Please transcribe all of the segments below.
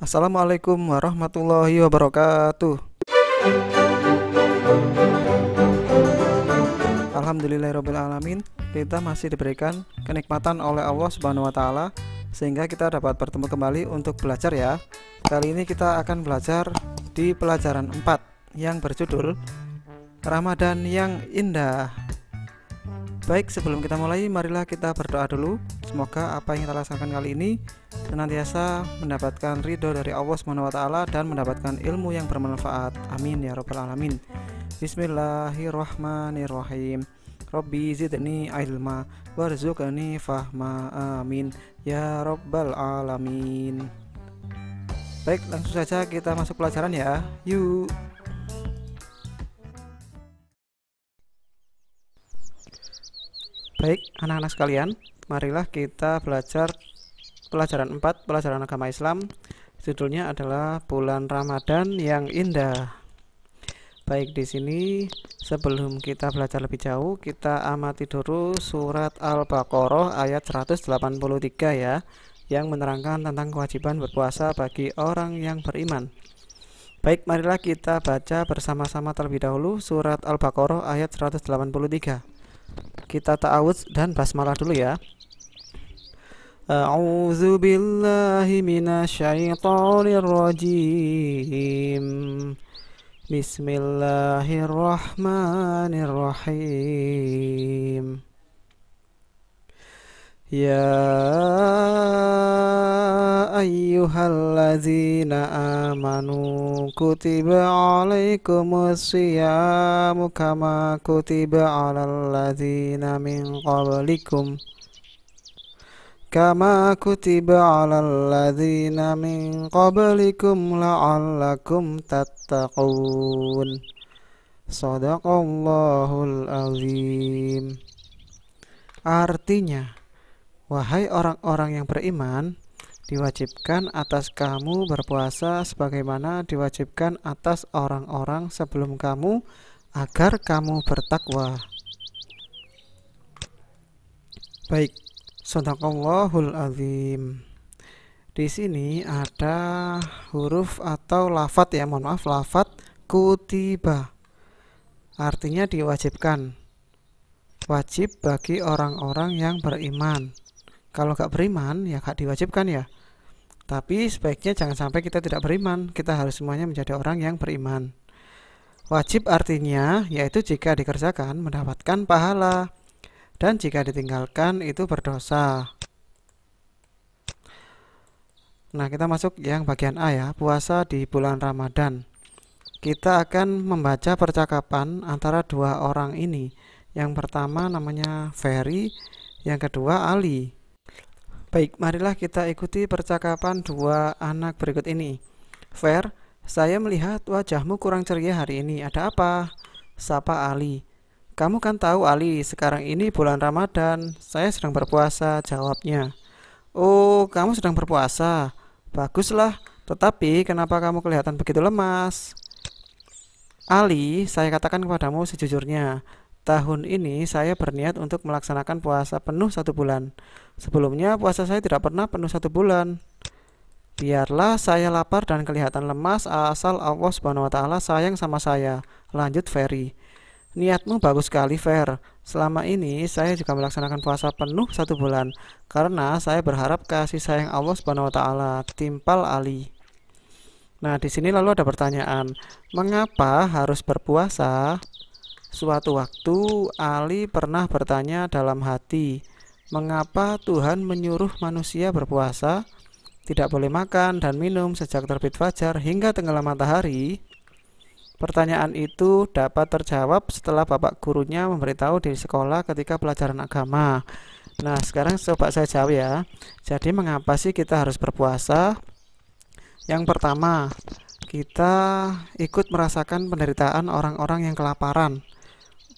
Assalamualaikum warahmatullahi wabarakatuh. Alhamdulillahirrabbilalamin. Kita masih diberikan kenikmatan oleh Allah Subhanahu wa Ta'ala sehingga kita dapat bertemu kembali untuk belajar ya. Kali ini kita akan belajar di pelajaran 4 yang berjudul Ramadan yang Indah. Baik, sebelum kita mulai, marilah kita berdoa dulu. Semoga apa yang kita laksanakan kali ini senantiasa mendapatkan ridho dari Allah Subhanahu wa Ta'ala dan mendapatkan ilmu yang bermanfaat. Amin ya rabbal alamin. Bismillahirrahmanirrahim. Rabbi zidni ilma warzuqni fahma. Amin ya rabbal alamin. Baik, langsung saja kita masuk pelajaran ya. Yuk. Baik, anak-anak sekalian, marilah kita belajar pelajaran 4, pelajaran agama Islam. Judulnya adalah Bulan Ramadan yang Indah. Baik, di sini sebelum kita belajar lebih jauh, kita amati dulu surat Al-Baqarah ayat 183 ya, yang menerangkan tentang kewajiban berpuasa bagi orang yang beriman. Baik, marilah kita baca bersama-sama terlebih dahulu surat Al-Baqarah ayat 183. Kita ta'awudz dan basmalah dulu ya. A'udzu billahi minasyaitonir rajim. Bismillahirrahmanirrahim. Ya ayyuhalladzina amanu kutiba alaikumus shiyamu kama kutiba alal ladzina min qablikum la'allakum tattaqun. Shadaqallahul azim. Artinya, wahai orang-orang yang beriman, diwajibkan atas kamu berpuasa sebagaimana diwajibkan atas orang-orang sebelum kamu agar kamu bertakwa. Baik, shadaqallahul azim. Di sini ada huruf atau lafat ya, mohon maaf, lafat kutiba. Artinya diwajibkan. Wajib bagi orang-orang yang beriman. Kalau gak beriman ya gak diwajibkan ya. Tapi sebaiknya jangan sampai kita tidak beriman. Kita harus semuanya menjadi orang yang beriman. Wajib artinya yaitu jika dikerjakan mendapatkan pahala, dan jika ditinggalkan itu berdosa. Nah, kita masuk yang bagian A ya, puasa di bulan Ramadan. Kita akan membaca percakapan antara dua orang ini. Yang pertama namanya Ferry, yang kedua Ali. Baik, marilah kita ikuti percakapan dua anak berikut ini. Fer, saya melihat wajahmu kurang ceria hari ini. Ada apa? Sapa Ali. Kamu kan tahu Ali, sekarang ini bulan Ramadan. Saya sedang berpuasa, jawabnya. Oh, kamu sedang berpuasa. Baguslah, tetapi kenapa kamu kelihatan begitu lemas? Ali, saya katakan kepadamu sejujurnya. Tahun ini saya berniat untuk melaksanakan puasa penuh 1 bulan. Sebelumnya puasa saya tidak pernah penuh 1 bulan. Biarlah saya lapar dan kelihatan lemas asal Allah Subhanahu wa Ta'ala sayang sama saya. Lanjut Ferry. Niatmu bagus sekali, Fer. Selama ini saya juga melaksanakan puasa penuh 1 bulan karena saya berharap kasih sayang Allah Subhanahu wa Ta'ala. Timpal Ali. Nah, di sini lalu ada pertanyaan, mengapa harus berpuasa? Suatu waktu Ali pernah bertanya dalam hati, mengapa Tuhan menyuruh manusia berpuasa? Tidak boleh makan dan minum sejak terbit fajar hingga tenggelam matahari? Pertanyaan itu dapat terjawab setelah bapak gurunya memberitahu di sekolah ketika pelajaran agama. Nah, sekarang coba saya jawab ya. Jadi mengapa sih kita harus berpuasa? Yang pertama, kita ikut merasakan penderitaan orang-orang yang kelaparan.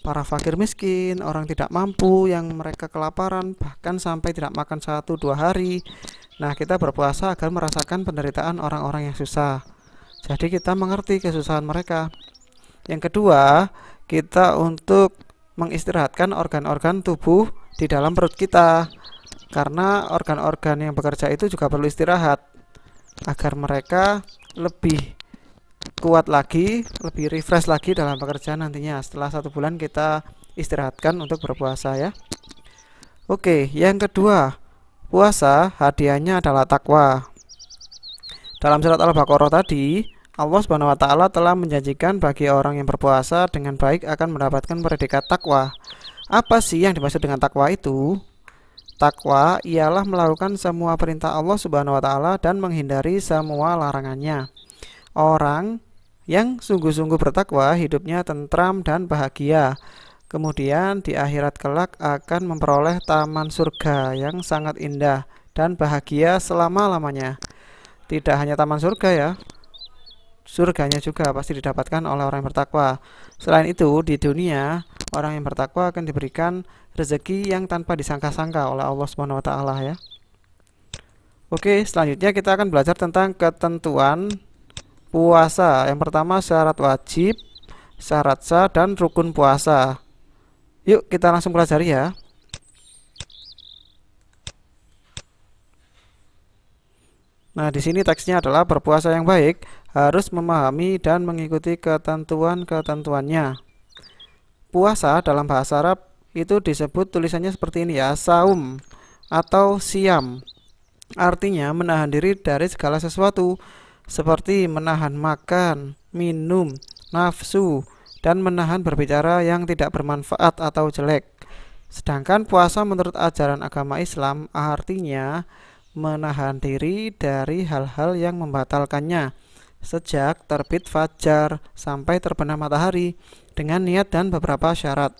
Para fakir miskin, orang tidak mampu yang mereka kelaparan bahkan sampai tidak makan 1-2 hari. Nah, kita berpuasa agar merasakan penderitaan orang-orang yang susah. Jadi kita mengerti kesusahan mereka. Yang kedua, kita untuk mengistirahatkan organ-organ tubuh di dalam perut kita. Karena organ-organ yang bekerja itu juga perlu istirahat. agar mereka lebih kuat lagi, lebih refresh lagi dalam pekerjaan nantinya. Setelah 1 bulan kita istirahatkan untuk berpuasa ya. Oke, yang kedua, puasa hadiahnya adalah takwa. Dalam surat Al-Baqarah tadi, Allah Subhanahu wa taala telah menjanjikan bagi orang yang berpuasa dengan baik akan mendapatkan predikat takwa. Apa sih yang dimaksud dengan takwa itu? Takwa ialah melakukan semua perintah Allah Subhanahu wa taala dan menghindari semua larangannya. Orang yang sungguh-sungguh bertakwa hidupnya tentram dan bahagia. Kemudian di akhirat kelak akan memperoleh taman surga yang sangat indah dan bahagia selama-lamanya. Tidak hanya taman surga ya, surganya juga pasti didapatkan oleh orang yang bertakwa. Selain itu, di dunia orang yang bertakwa akan diberikan rezeki yang tanpa disangka-sangka oleh Allah Subhanahu wa taala ya. Oke, selanjutnya kita akan belajar tentang ketentuan puasa. Yang pertama syarat wajib, syarat sah dan rukun puasa. Yuk kita langsung pelajari ya. Nah, di sini teksnya adalah berpuasa yang baik harus memahami dan mengikuti ketentuan-ketentuannya. Puasa dalam bahasa Arab itu disebut tulisannya seperti ini ya, saum atau siam. Artinya menahan diri dari segala sesuatu seperti menahan makan, minum, nafsu, dan menahan berbicara yang tidak bermanfaat atau jelek. Sedangkan puasa menurut ajaran agama Islam artinya menahan diri dari hal-hal yang membatalkannya sejak terbit fajar sampai terbenam matahari dengan niat dan beberapa syarat.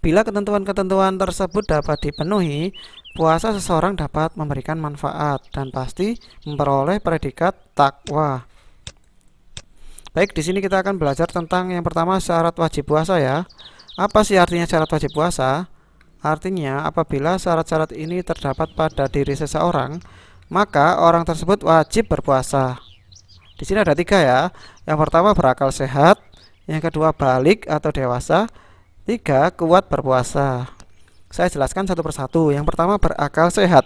Bila ketentuan-ketentuan tersebut dapat dipenuhi, puasa seseorang dapat memberikan manfaat dan pasti memperoleh predikat takwa. Baik, di sini kita akan belajar tentang yang pertama syarat wajib puasa ya. Apa sih artinya syarat wajib puasa? Artinya, apabila syarat-syarat ini terdapat pada diri seseorang, maka orang tersebut wajib berpuasa. Di sini ada 3 ya. Yang pertama berakal sehat, yang kedua balik atau dewasa, 3 kuat berpuasa. Saya jelaskan satu persatu. Yang pertama berakal sehat.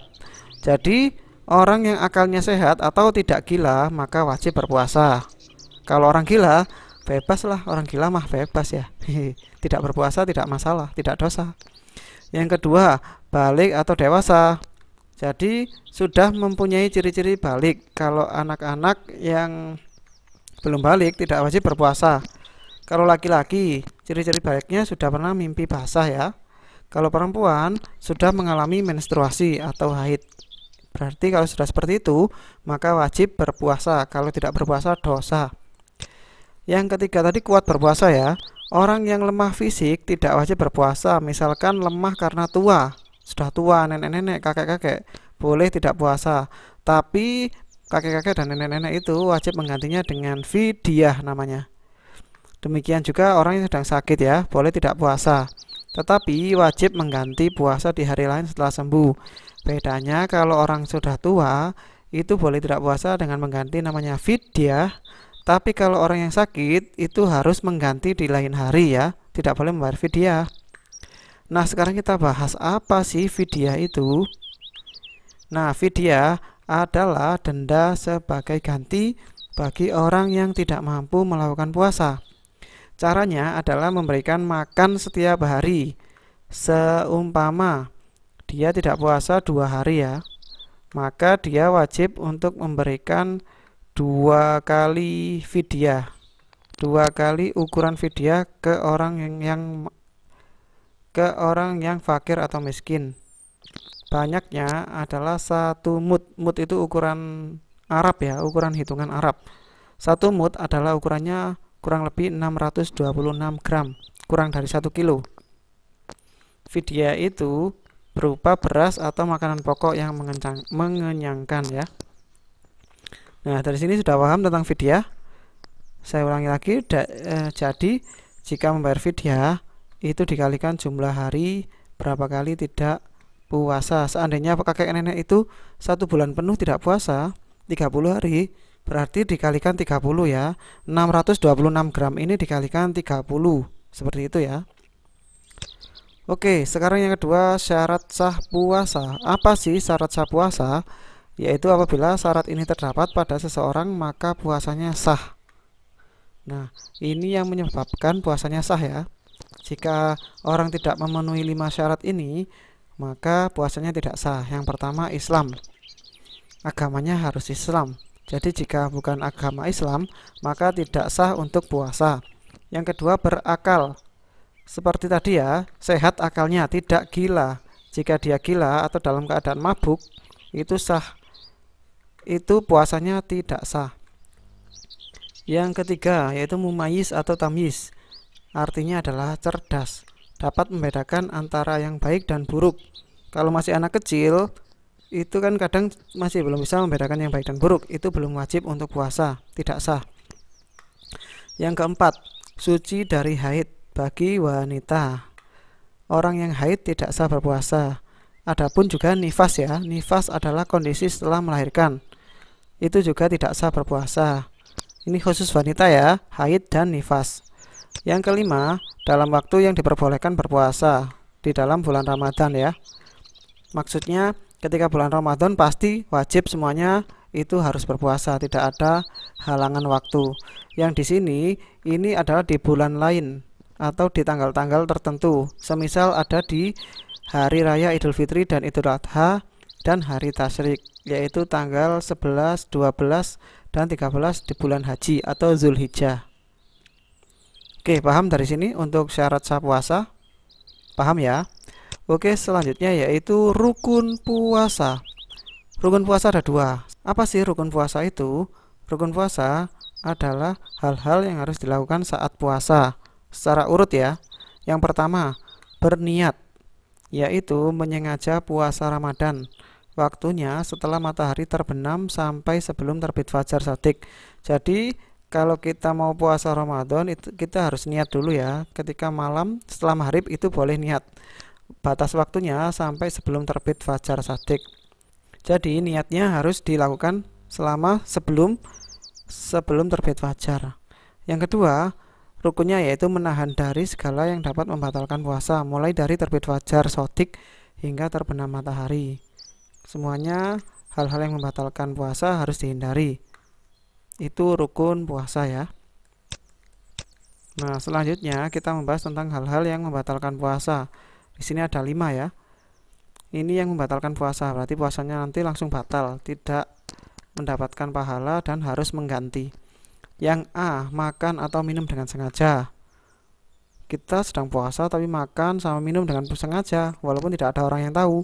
Jadi, orang yang akalnya sehat atau tidak gila, maka wajib berpuasa. Kalau orang gila, bebas lah. Orang gila mah bebas ya. Tidak berpuasa tidak masalah, tidak dosa. Yang kedua, balik atau dewasa. Jadi sudah mempunyai ciri-ciri balik. Kalau anak-anak yang belum balik tidak wajib berpuasa. Kalau laki-laki, ciri-ciri baliknya sudah pernah mimpi basah ya. Kalau perempuan sudah mengalami menstruasi atau haid. Berarti kalau sudah seperti itu, maka wajib berpuasa. Kalau tidak berpuasa dosa. Yang ketiga tadi kuat berpuasa ya. Orang yang lemah fisik tidak wajib berpuasa. Misalkan lemah karena tua, sudah tua, nenek-nenek, kakek-kakek, boleh tidak puasa. Tapi kakek-kakek dan nenek-nenek itu wajib menggantinya dengan fidyah namanya. Demikian juga orang yang sedang sakit ya, boleh tidak puasa. Tetapi wajib mengganti puasa di hari lain setelah sembuh. Bedanya kalau orang sudah tua, itu boleh tidak puasa dengan mengganti namanya fidyah. Tapi kalau orang yang sakit itu harus mengganti di lain hari ya, tidak boleh membayar fidyah. Nah, sekarang kita bahas apa sih fidyah itu? Nah, fidyah adalah denda sebagai ganti bagi orang yang tidak mampu melakukan puasa. Caranya adalah memberikan makan setiap hari. Seumpama dia tidak puasa 2 hari ya, maka dia wajib untuk memberikan 2 kali fidyah, 2 kali ukuran fidyah ke orang yang fakir atau miskin. Banyaknya adalah 1 mud. Mud itu ukuran Arab ya, ukuran hitungan Arab. 1 mud adalah ukurannya kurang lebih 626 gram, kurang dari 1 kilo. Fidyah itu berupa beras atau makanan pokok yang mengenyangkan ya. Nah, dari sini sudah paham tentang fidyah. Saya ulangi lagi, jadi jika membayar fidyah itu dikalikan jumlah hari berapa kali tidak puasa. Seandainya kakek nenek itu 1 bulan penuh tidak puasa, 30 hari, berarti dikalikan 30 ya. 626 gram ini dikalikan 30, seperti itu ya. Oke, sekarang yang kedua syarat sah puasa. Apa sih syarat sah puasa? yaitu apabila syarat ini terdapat pada seseorang maka puasanya sah. Nah, ini yang menyebabkan puasanya sah ya. Jika orang tidak memenuhi 5 syarat ini, maka puasanya tidak sah. Yang pertama, Islam. Agamanya harus Islam. Jadi jika bukan agama Islam, maka tidak sah untuk puasa. Yang kedua, berakal. Seperti tadi ya, sehat akalnya, tidak gila. Jika dia gila atau dalam keadaan mabuk, itu sah. Itu puasanya tidak sah. Yang ketiga, yaitu mumayyiz atau tamyiz. Artinya adalah cerdas, dapat membedakan antara yang baik dan buruk. Kalau masih anak kecil, itu kan kadang masih belum bisa membedakan yang baik dan buruk. Itu belum wajib untuk puasa, tidak sah. Yang keempat, suci dari haid bagi wanita. Orang yang haid tidak sah berpuasa. Adapun juga nifas ya, nifas adalah kondisi setelah melahirkan. Itu juga tidak sah berpuasa. Ini khusus wanita ya, haid dan nifas. Yang kelima, dalam waktu yang diperbolehkan berpuasa di dalam bulan Ramadan ya. Maksudnya ketika bulan Ramadan pasti wajib semuanya itu harus berpuasa, tidak ada halangan waktu. Yang di sini ini adalah di bulan lain atau di tanggal-tanggal tertentu. Semisal ada di hari raya Idul Fitri dan Idul Adha dan hari tasyrik, yaitu tanggal 11, 12 dan 13 di bulan haji atau Zulhijjah. Oke, paham dari sini untuk syarat sah puasa? Paham ya? Oke, selanjutnya yaitu rukun puasa. Rukun puasa ada 2. Apa sih rukun puasa itu? Rukun puasa adalah hal-hal yang harus dilakukan saat puasa secara urut ya. Yang pertama, berniat, yaitu menyengaja puasa Ramadan. Waktunya setelah matahari terbenam sampai sebelum terbit fajar shadiq. Jadi kalau kita mau puasa Ramadan itu kita harus niat dulu ya. Ketika malam setelah maghrib itu boleh niat. Batas waktunya sampai sebelum terbit fajar shadiq. Jadi niatnya harus dilakukan selama sebelum terbit fajar. Yang kedua, rukunnya yaitu menahan dari segala yang dapat membatalkan puasa, mulai dari terbit fajar shadiq hingga terbenam matahari. Semuanya hal-hal yang membatalkan puasa harus dihindari. Itu rukun puasa ya. Nah, selanjutnya kita membahas tentang hal-hal yang membatalkan puasa. Di sini ada 5 ya. Ini yang membatalkan puasa, berarti puasanya nanti langsung batal, tidak mendapatkan pahala dan harus mengganti. Yang A, makan atau minum dengan sengaja. Kita sedang puasa tapi makan sama minum dengan sengaja, walaupun tidak ada orang yang tahu,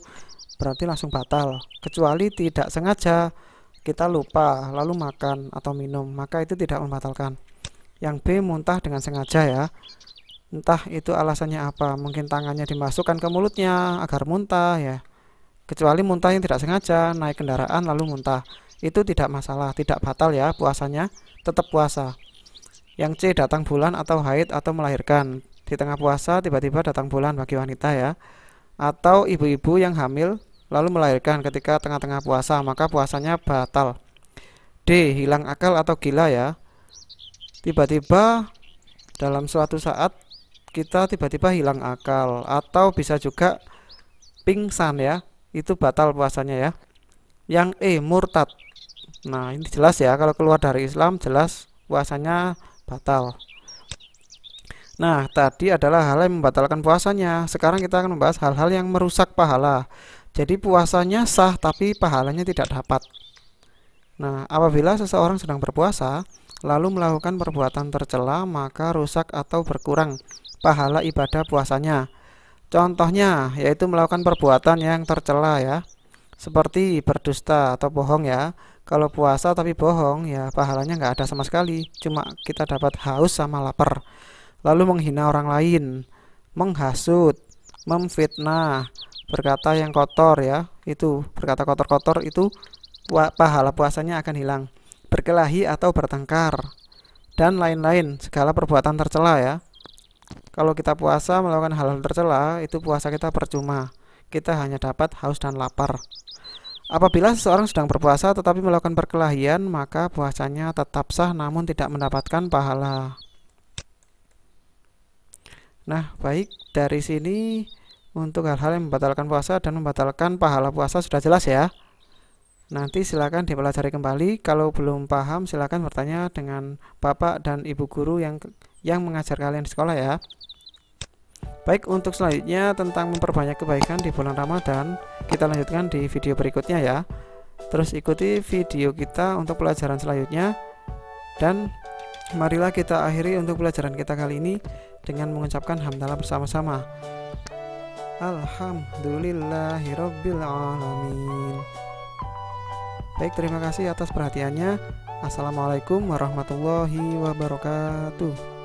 berarti langsung batal. Kecuali tidak sengaja, kita lupa lalu makan atau minum, maka itu tidak membatalkan. Yang B, muntah dengan sengaja ya. Entah itu alasannya apa, mungkin tangannya dimasukkan ke mulutnya agar muntah ya. Kecuali muntah yang tidak sengaja, naik kendaraan lalu muntah, itu tidak masalah, tidak batal ya puasanya, tetap puasa. Yang C, datang bulan atau haid atau melahirkan. Di tengah puasa tiba-tiba datang bulan bagi wanita ya. Atau ibu-ibu yang hamil lalu melahirkan ketika tengah-tengah puasa, maka puasanya batal. D, hilang akal atau gila ya. Tiba-tiba dalam suatu saat kita tiba-tiba hilang akal, atau bisa juga pingsan ya, itu batal puasanya ya. Yang E, murtad. Nah, ini jelas ya, kalau keluar dari Islam jelas puasanya batal. Nah, tadi adalah hal yang membatalkan puasanya. Sekarang kita akan membahas hal-hal yang merusak pahala. Jadi puasanya sah tapi pahalanya tidak dapat. Nah, apabila seseorang sedang berpuasa lalu melakukan perbuatan tercela, maka rusak atau berkurang pahala ibadah puasanya. Contohnya yaitu melakukan perbuatan yang tercela ya, seperti berdusta atau bohong ya. Kalau puasa tapi bohong ya pahalanya nggak ada sama sekali, cuma kita dapat haus sama lapar. Lalu menghina orang lain, menghasut, memfitnah, berkata yang kotor ya, itu berkata kotor-kotor itu pahala puasanya akan hilang. Berkelahi atau bertengkar dan lain-lain, segala perbuatan tercela ya. Kalau kita puasa melakukan hal-hal tercela, itu puasa kita percuma. Kita hanya dapat haus dan lapar. Apabila seseorang sedang berpuasa tetapi melakukan perkelahian, maka puasanya tetap sah namun tidak mendapatkan pahala. Nah, baik, dari sini untuk hal-hal yang membatalkan puasa dan membatalkan pahala puasa sudah jelas ya. Nanti silakan dipelajari kembali. Kalau belum paham silakan bertanya dengan bapak dan ibu guru yang mengajar kalian di sekolah ya. Baik, untuk selanjutnya tentang memperbanyak kebaikan di bulan Ramadan, kita lanjutkan di video berikutnya ya. Terus ikuti video kita untuk pelajaran selanjutnya. Dan marilah kita akhiri untuk pelajaran kita kali ini dengan mengucapkan hamdalah bersama-sama. Alhamdulillahirabbil alamin. Baik, terima kasih atas perhatiannya. Assalamualaikum warahmatullahi wabarakatuh.